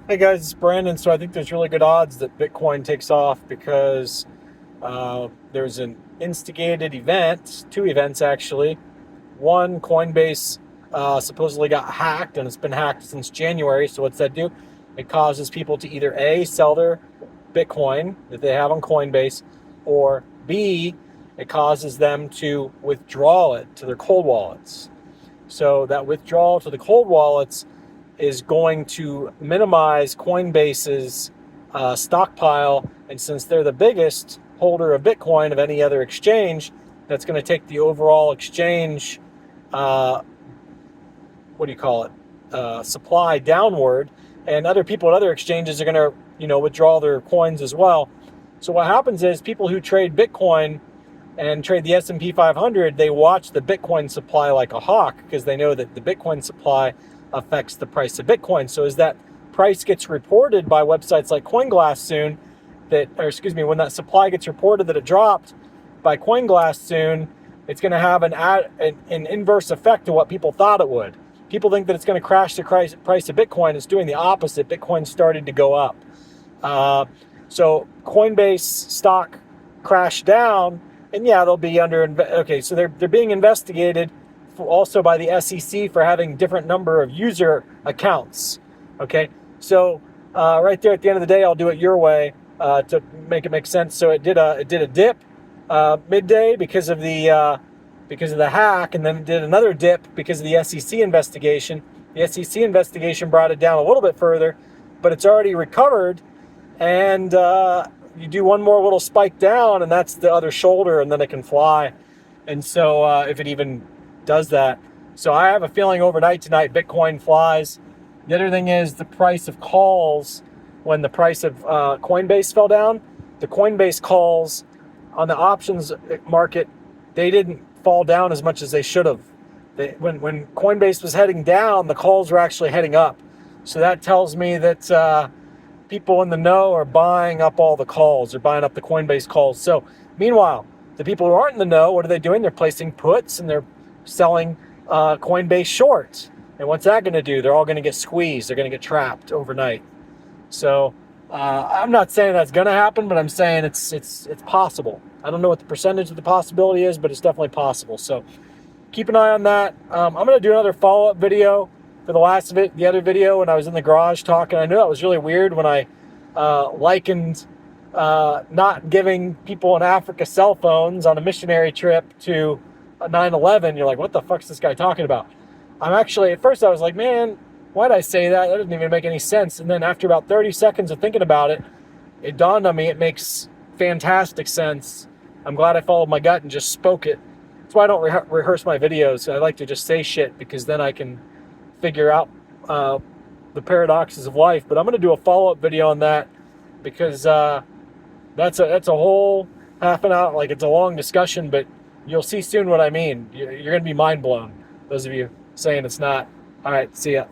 Hey guys, it's Brandon. So I think there's really good odds that Bitcoin takes off because there's an instigated event, two events actually. One, Coinbase supposedly got hacked, and it's been hacked since January. So what's that do? It causes people to either A, sell their Bitcoin that they have on Coinbase, or B, it causes them to withdraw it to their cold wallets. So that withdrawal to the cold wallets is going to minimize Coinbase's stockpile. And since they're the biggest holder of Bitcoin of any other exchange, that's going to take the overall exchange, supply downward. And other people at other exchanges are going to, withdraw their coins as well. So what happens is people who trade Bitcoin and trade the S&P 500, they watch the Bitcoin supply like a hawk because they know that the Bitcoin supply affects the price of Bitcoin. So as that price gets reported by websites like CoinGlass soon, when that supply gets reported that it dropped by CoinGlass soon, it's going to have an inverse effect to what people thought it would. People think that it's going to crash the price of Bitcoin. It's doing the opposite. Bitcoin's starting to go up. So Coinbase stock crashed down, and yeah, they'll be so they're being investigated also by the SEC for having different number of user accounts. Okay, so right there at the end of the day, I'll do it your way to make it make sense. So it did a dip midday because of the hack, and then it did another dip because of the SEC investigation. The SEC investigation brought it down a little bit further, but it's already recovered, and you do one more little spike down, and that's the other shoulder, and then it can fly. And so if it even does that. So I have a feeling overnight tonight, Bitcoin flies. The other thing is the price of calls. When the price of Coinbase fell down, the Coinbase calls on the options market, they didn't fall down as much as they should have. When Coinbase was heading down, the calls were actually heading up. So that tells me that people in the know are buying up all the calls. They're buying up the Coinbase calls. So meanwhile, the people who aren't in the know, what are they doing? They're placing puts and they're selling Coinbase short. And what's that going to do? They're all going to get squeezed. They're going to get trapped overnight. So I'm not saying that's going to happen, but I'm saying it's possible. I don't know what the percentage of the possibility is, but it's definitely possible. So keep an eye on that. I'm going to do another follow-up video for the other video when I was in the garage talking. I knew that was really weird when I likened not giving people in Africa cell phones on a missionary trip to a 9/11. You're like, what the fuck's this guy talking about? At first I was like, man, why'd I say that? That doesn't even make any sense. And then after about 30 seconds of thinking about it, it dawned on me it makes fantastic sense. I'm glad I followed my gut and just spoke it. That's why I don't rehearse my videos. I like to just say shit because then I can figure out the paradoxes of life. But I'm going to do a follow-up video on that because that's a whole half an hour. Like, it's a long discussion, but you'll see soon what I mean. You're going to be mind blown. Those of you saying it's not. All right, see ya.